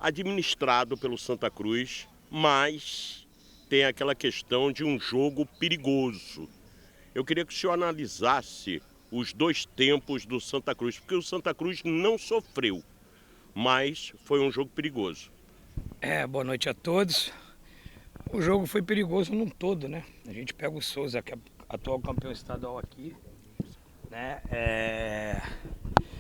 administrado pelo Santa Cruz, mas tem aquela questão de um jogo perigoso. Eu queria que o senhor analisasse os dois tempos do Santa Cruz, porque o Santa Cruz não sofreu, mas foi um jogo perigoso. Boa noite a todos. O jogo foi perigoso num todo, né? A gente pega o Souza, que é atual campeão estadual aqui, né?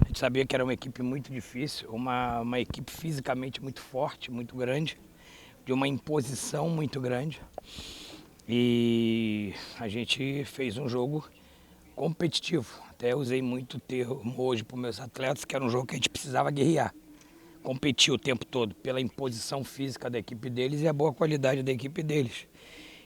A gente sabia que era uma equipe muito difícil, uma equipe fisicamente muito forte, muito grande, de uma imposição muito grande. E a gente fez um jogo competitivo. Até usei muito termo hoje para os meus atletas, que era um jogo que a gente precisava guerrear. Competir o tempo todo pela imposição física da equipe deles e a boa qualidade da equipe deles.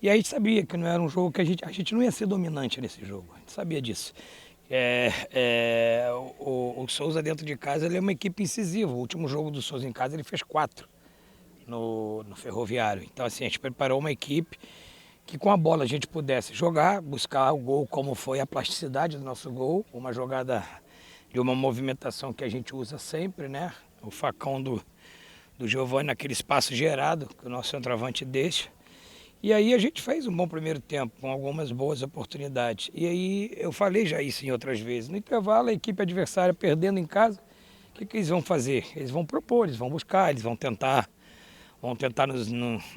E aí a gente sabia que não era um jogo que a gente não ia ser dominante nesse jogo, a gente sabia disso. O Souza dentro de casa ele é uma equipe incisiva. O último jogo do Souza em casa ele fez 4 no Ferroviário. Então assim, a gente preparou uma equipe que com a bola a gente pudesse jogar, buscar o gol como foi a plasticidade do nosso gol, uma jogada de uma movimentação que a gente usa sempre, né? O facão do Giovani naquele espaço gerado que o nosso centroavante deixa. E aí a gente fez um bom primeiro tempo, com algumas boas oportunidades. E aí eu falei já isso em outras vezes. No intervalo, a equipe adversária perdendo em casa, o que eles vão fazer? Eles vão propor, eles vão buscar, eles vão tentar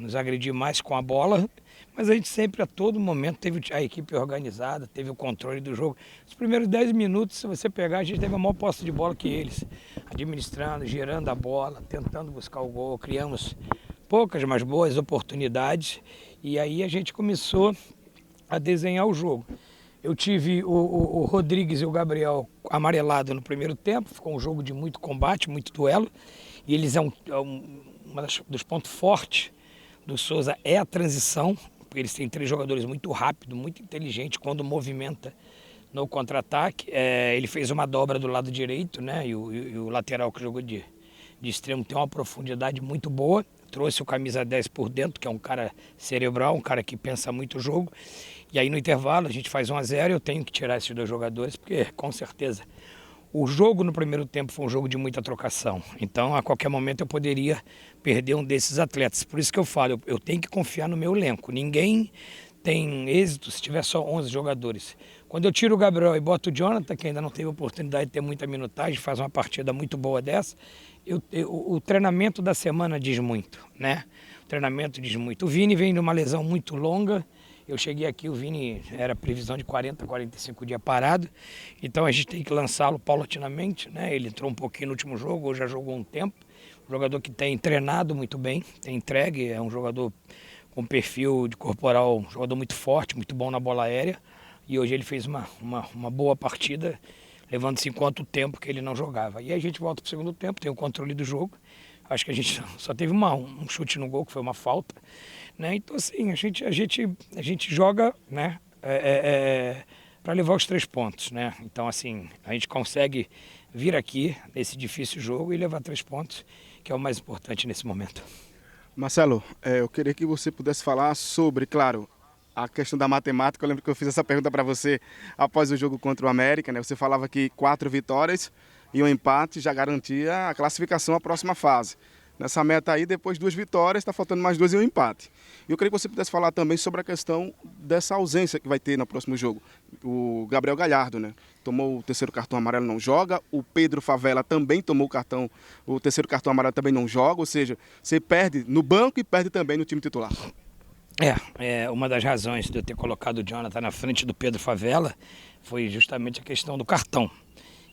nos agredir mais com a bola, mas a gente sempre, a todo momento, teve a equipe organizada, teve o controle do jogo. Os primeiros 10 minutos, se você pegar, a gente teve a maior posse de bola que eles, administrando, girando a bola, tentando buscar o gol, criamos poucas, mas boas oportunidades, e aí a gente começou a desenhar o jogo. Eu tive o Rodrigues e o Gabriel amarelado no primeiro tempo, ficou um jogo de muito combate, muito duelo, e eles dos pontos fortes do Souza é a transição, porque eles têm 3 jogadores muito rápidos, muito inteligentes quando movimenta no contra-ataque. Ele fez uma dobra do lado direito, né? E o lateral que jogou de extremo tem uma profundidade muito boa. Trouxe o camisa 10 por dentro, que é um cara cerebral, um cara que pensa muito o jogo. E aí no intervalo a gente faz 1-0, eu tenho que tirar esses 2 jogadores, porque com certeza o jogo no primeiro tempo foi um jogo de muita trocação. Então a qualquer momento eu poderia perder um desses atletas. Por isso que eu falo, eu tenho que confiar no meu elenco. Ninguém tem êxito se tiver só 11 jogadores. Quando eu tiro o Gabriel e boto o Jonathan, que ainda não teve oportunidade de ter muita minutagem, faz uma partida muito boa dessa, o treinamento da semana diz muito, né? O treinamento diz muito. O Vini vem de uma lesão muito longa. Eu cheguei aqui, o Vini era previsão de 40, 45 dias parado, então a gente tem que lançá-lo paulatinamente, né? Ele entrou um pouquinho no último jogo, ou já jogou um tempo. Um jogador que tem treinado muito bem, tem entregue, é um jogador com perfil de corporal, um jogador muito forte, muito bom na bola aérea. E hoje ele fez uma boa partida, levando-se em quanto tempo que ele não jogava. E aí a gente volta para o segundo tempo, tem o controle do jogo. Acho que a gente só teve um chute no gol, que foi uma falta, né? Então assim, a gente joga, né? Para levar os 3 pontos, né? Então assim, a gente consegue vir aqui nesse difícil jogo e levar 3 pontos, que é o mais importante nesse momento. Marcelo, eu queria que você pudesse falar sobre, claro, a questão da matemática. Eu lembro que eu fiz essa pergunta para você após o jogo contra o América, né? Você falava que 4 vitórias e um empate já garantia a classificação à próxima fase. Nessa meta aí, depois 2 vitórias, está faltando mais 2 e um empate. E eu queria que você pudesse falar também sobre a questão dessa ausência que vai ter no próximo jogo. O Gabriel Galhardo, né? Tomou o 3º cartão amarelo, não joga. O Pedro Favela também tomou o 3º cartão amarelo, também não joga. Ou seja, você perde no banco e perde também no time titular. Uma das razões de eu ter colocado o Jonathan na frente do Pedro Favela foi justamente a questão do cartão.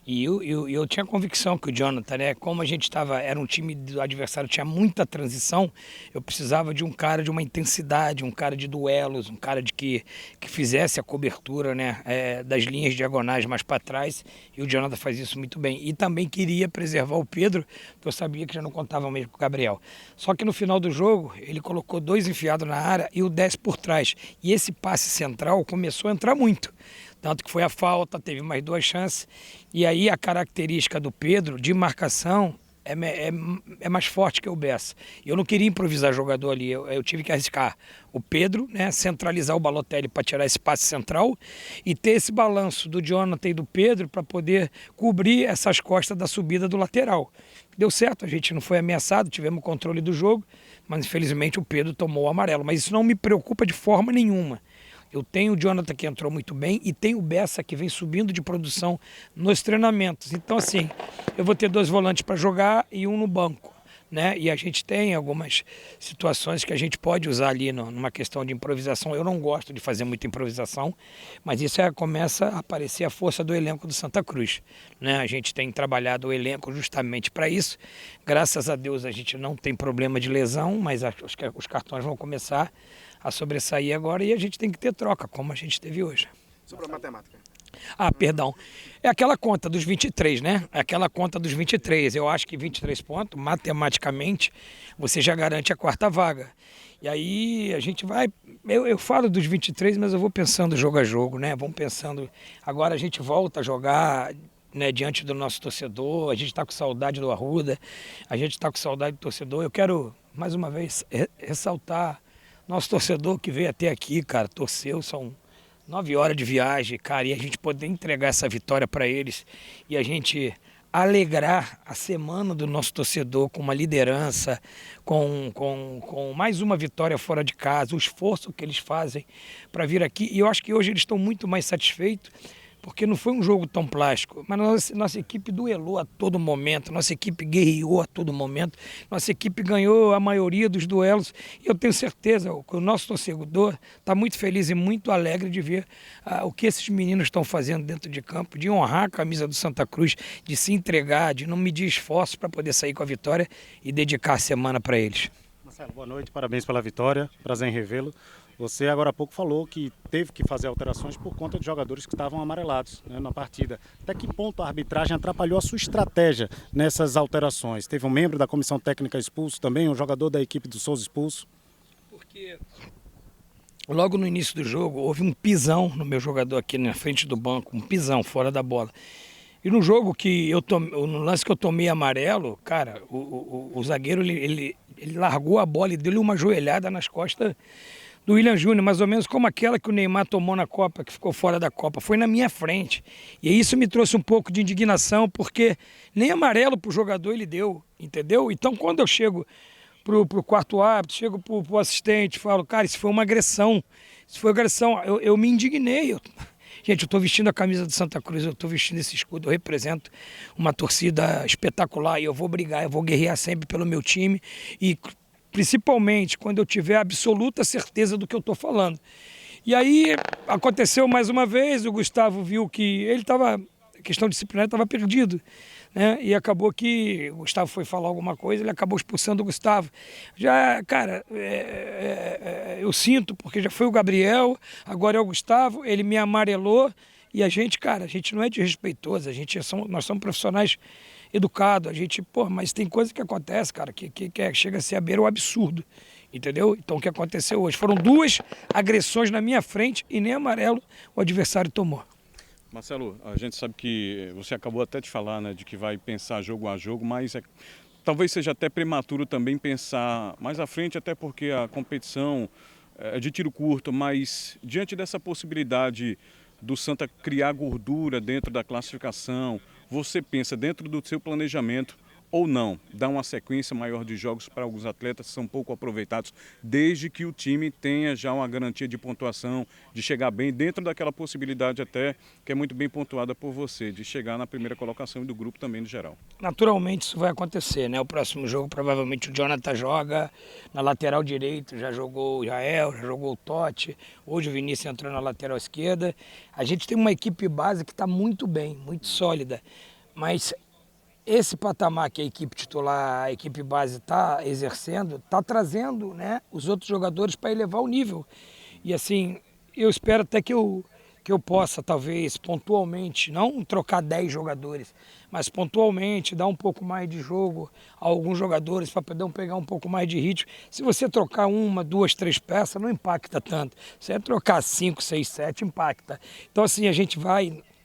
E eu tinha convicção que o Jonathan, né, como a gente estava, era um time do adversário, tinha muita transição, eu precisava de um cara de uma intensidade, um cara de duelos, um cara que fizesse a cobertura, né, das linhas diagonais mais para trás, e o Jonathan faz isso muito bem. E também queria preservar o Pedro, porque eu sabia que já não contava mesmo com o Gabriel. Só que no final do jogo, ele colocou 2 enfiados na área e o 10 por trás. E esse passe central começou a entrar muito. Tanto que foi a falta, teve mais 2 chances. E aí a característica do Pedro de marcação é mais forte que o Bessa. Eu não queria improvisar jogador ali, eu tive que arriscar o Pedro, né, centralizar o Balotelli para tirar esse passe central e ter esse balanço do Jonathan e do Pedro para poder cobrir essas costas da subida do lateral. Deu certo, a gente não foi ameaçado, tivemos controle do jogo, mas infelizmente o Pedro tomou o amarelo. Mas isso não me preocupa de forma nenhuma. Eu tenho o Jonathan que entrou muito bem e tenho o Bessa que vem subindo de produção nos treinamentos. Então assim, eu vou ter 2 volantes para jogar e um no banco, né? E a gente tem algumas situações que a gente pode usar ali numa questão de improvisação. Eu não gosto de fazer muita improvisação, mas isso começa a aparecer a força do elenco do Santa Cruz, né? A gente tem trabalhado o elenco justamente para isso. Graças a Deus a gente não tem problema de lesão, mas os cartões vão começar a sobressair agora e a gente tem que ter troca, como a gente teve hoje. Sobre a matemática. Perdão. É aquela conta dos 23, né? É aquela conta dos 23. Eu acho que 23 pontos, matematicamente, você já garante a 4ª vaga. E aí a gente vai... Eu falo dos 23, mas eu vou pensando jogo a jogo, né? Vamos pensando... Agora a gente volta a jogar, né, diante do nosso torcedor. A gente está com saudade do Arruda. A gente está com saudade do torcedor. Eu quero, mais uma vez, ressaltar nosso torcedor que veio até aqui, cara, torceu, são 9 horas de viagem, cara, e a gente poder entregar essa vitória para eles e a gente alegrar a semana do nosso torcedor com uma liderança, com mais uma vitória fora de casa, o esforço que eles fazem para vir aqui. E eu acho que hoje eles estão muito mais satisfeitos, porque não foi um jogo tão plástico, mas nossa equipe duelou a todo momento, nossa equipe guerreou a todo momento, nossa equipe ganhou a maioria dos duelos e eu tenho certeza que o nosso torcedor está muito feliz e muito alegre de ver o que esses meninos estão fazendo dentro de campo, de honrar a camisa do Santa Cruz, de se entregar, de não medir esforços para poder sair com a vitória e dedicar a semana para eles. Marcelo, boa noite, parabéns pela vitória, prazer em revê-lo. Você agora há pouco falou que teve que fazer alterações por conta de jogadores que estavam amarelados, né, na partida. Até que ponto a arbitragem atrapalhou a sua estratégia nessas alterações? Teve um membro da comissão técnica expulso também, um jogador da equipe do Souza expulso? Porque logo no início do jogo houve um pisão no meu jogador aqui na frente do banco, um pisão fora da bola. E no jogo que no lance que eu tomei amarelo, cara, o zagueiro ele largou a bola e deu-lhe uma joelhada nas costas do William Júnior, mais ou menos como aquela que o Neymar tomou na Copa, que ficou fora da Copa. Foi na minha frente. E isso me trouxe um pouco de indignação, porque nem amarelo pro jogador ele deu, entendeu? Então, quando eu chego pro quarto árbitro, chego pro assistente, falo, cara, isso foi uma agressão. Isso foi agressão. Eu me indignei. Gente, eu estou vestindo a camisa do Santa Cruz, eu estou vestindo esse escudo, eu represento uma torcida espetacular e eu vou brigar, eu vou guerrear sempre pelo meu time e principalmente quando eu tiver absoluta certeza do que eu estou falando. E aí aconteceu mais uma vez, o Gustavo viu que ele estava, questão disciplinar, estava perdido, né? E acabou que o Gustavo foi falar alguma coisa, ele acabou expulsando o Gustavo. Já, cara, eu sinto, porque já foi o Gabriel, agora é o Gustavo, ele me amarelou e a gente, cara, a gente não é desrespeitoso, nós somos profissionais educado, a gente, mas tem coisa que acontece, cara, que chega a ser a beira o absurdo, entendeu? Então o que aconteceu hoje? Foram 2 agressões na minha frente e nem amarelo o adversário tomou. Marcelo, a gente sabe que você acabou até de falar, né, de que vai pensar jogo a jogo, mas talvez seja até prematuro também pensar mais à frente, até porque a competição é de tiro curto, mas diante dessa possibilidade do Santa criar gordura dentro da classificação, você pensa dentro do seu planejamento ou não, dar uma sequência maior de jogos para alguns atletas que são pouco aproveitados, desde que o time tenha já uma garantia de pontuação, de chegar bem dentro daquela possibilidade até, que é muito bem pontuada por você, de chegar na primeira colocação e do grupo também no geral. Naturalmente isso vai acontecer, né? O próximo jogo provavelmente o Jonathan joga na lateral direito, já jogou o Jael, já jogou o Totti, hoje o Vinícius entrou na lateral esquerda. A gente tem uma equipe base que está muito bem, muito sólida, mas esse patamar que a equipe titular, a equipe base está exercendo, está trazendo, né, os outros jogadores para elevar o nível. E assim, eu espero até que eu possa, talvez, pontualmente, não trocar 10 jogadores, mas pontualmente dar um pouco mais de jogo a alguns jogadores para poder pegar um pouco mais de ritmo. Se você trocar 1, 2, 3 peças, não impacta tanto. Se você trocar 5, 6, 7, impacta. Então assim,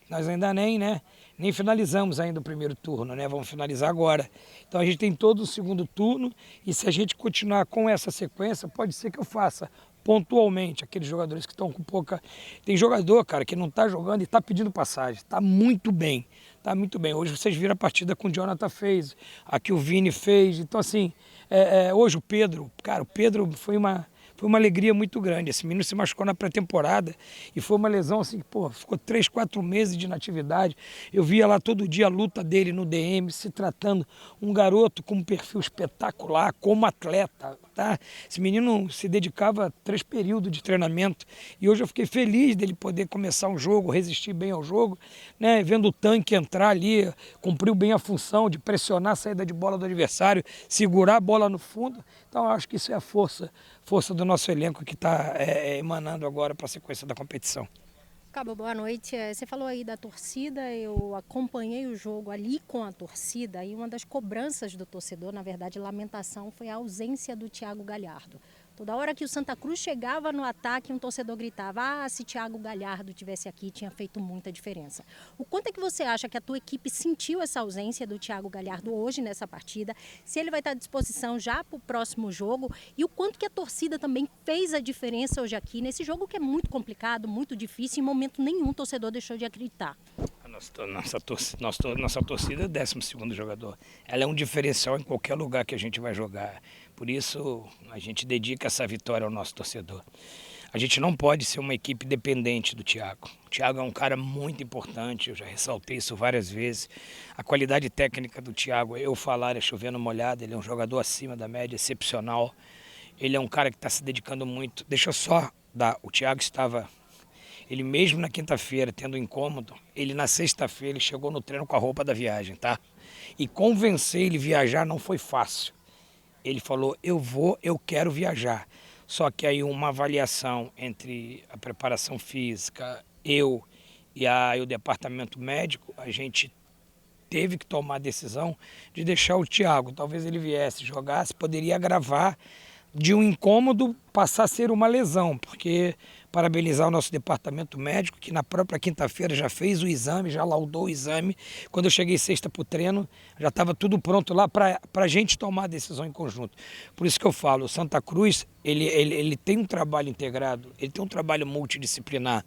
nós ainda nem, né? Nem finalizamos ainda o primeiro turno, né? Vamos finalizar agora. Então a gente tem todo o segundo turno e se a gente continuar com essa sequência, pode ser que eu faça pontualmente aqueles jogadores que estão com pouca... Tem jogador, cara, que não está jogando e está pedindo passagem. Está muito bem. Está muito bem. Hoje vocês viram a partida que o Jonathan fez, a que o Vini fez. Então, assim, hoje o Pedro, cara, o Pedro foi uma alegria muito grande. Esse menino se machucou na pré-temporada e foi uma lesão assim, pô, ficou 3, 4 meses de inatividade. Eu via lá todo dia a luta dele no DM, se tratando. Um garoto com um perfil espetacular, como atleta, tá? Esse menino se dedicava a 3 períodos de treinamento e hoje eu fiquei feliz dele poder começar um jogo, resistir bem ao jogo, né? Vendo o Tanque entrar ali, cumpriu bem a função de pressionar a saída de bola do adversário, segurar a bola no fundo. Então eu acho que isso é a força do nosso elenco que está emanando agora para a sequência da competição. Cabo, boa noite. Você falou aí da torcida, eu acompanhei o jogo ali com a torcida e uma das cobranças do torcedor, na verdade, lamentação, foi a ausência do Thiago Galhardo. Toda hora que o Santa Cruz chegava no ataque, um torcedor gritava: se Thiago Galhardo tivesse aqui, tinha feito muita diferença. O quanto é que você acha que a tua equipe sentiu essa ausência do Thiago Galhardo hoje nessa partida? Se ele vai estar à disposição já para o próximo jogo e o quanto que a torcida também fez a diferença hoje aqui, nesse jogo que é muito complicado, muito difícil, em momento nenhum o torcedor deixou de acreditar. Nossa torcida é o 12º jogador. Ela é um diferencial em qualquer lugar que a gente vai jogar. Por isso, a gente dedica essa vitória ao nosso torcedor. A gente não pode ser uma equipe dependente do Thiago. O Thiago é um cara muito importante, eu já ressaltei isso várias vezes. A qualidade técnica do Thiago, eu falar é chovendo molhado, ele é um jogador acima da média, excepcional. Ele é um cara que está se dedicando muito. Deixa eu só dar, o Thiago estava... Ele mesmo na quinta-feira, tendo incômodo, ele na sexta-feira ele chegou no treino com a roupa da viagem, tá? E convencer ele a viajar não foi fácil. Ele falou, eu quero viajar. Só que aí uma avaliação entre a preparação física, eu e o departamento médico, a gente teve que tomar a decisão de deixar o Thiago. Talvez ele viesse, jogasse, poderia agravar de um incômodo passar a ser uma lesão, porque parabenizar o nosso departamento médico, que na própria quinta-feira já fez o exame, já laudou o exame. Quando eu cheguei sexta para o treino, já estava tudo pronto lá para a gente tomar a decisão em conjunto. Por isso que eu falo, o Santa Cruz, ele tem um trabalho integrado, ele tem um trabalho multidisciplinar.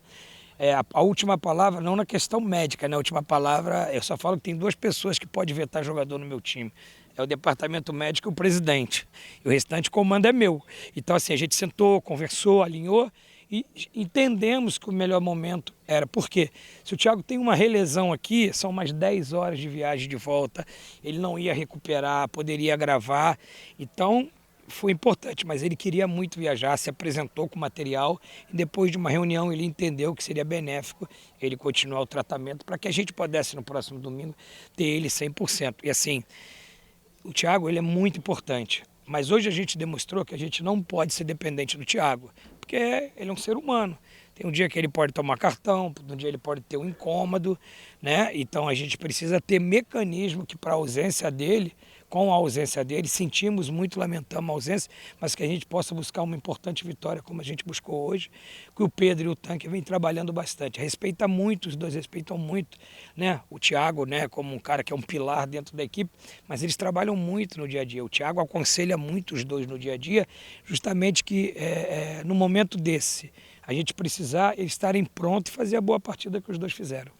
A última palavra, não na questão médica, né? A última palavra, eu só falo que tem 2 pessoas que podem vetar jogador no meu time. É o departamento médico e o presidente. E o restante comando é meu. Então, assim, a gente sentou, conversou, alinhou e entendemos que o melhor momento era. Por quê? Se o Thiago tem uma relesão aqui, são mais 10 horas de viagem de volta, ele não ia recuperar, poderia agravar. Então, foi importante, mas ele queria muito viajar, se apresentou com material e depois de uma reunião ele entendeu que seria benéfico ele continuar o tratamento para que a gente pudesse no próximo domingo ter ele 100%. E assim, o Thiago ele é muito importante, mas hoje a gente demonstrou que a gente não pode ser dependente do Thiago, porque ele é um ser humano. Tem um dia que ele pode tomar cartão, um dia ele pode ter um incômodo, né? Então a gente precisa ter mecanismo que para a ausência dele, com a ausência dele, sentimos muito, lamentamos a ausência, mas que a gente possa buscar uma importante vitória, como a gente buscou hoje, que o Pedro e o Tanque vêm trabalhando bastante. Respeita muito, os dois respeitam muito, né? O Thiago, né, como um cara que é um pilar dentro da equipe, mas eles trabalham muito no dia a dia. O Thiago aconselha muito os dois no dia a dia, justamente que no momento desse, a gente precisar eles estarem prontos e fazer a boa partida que os dois fizeram.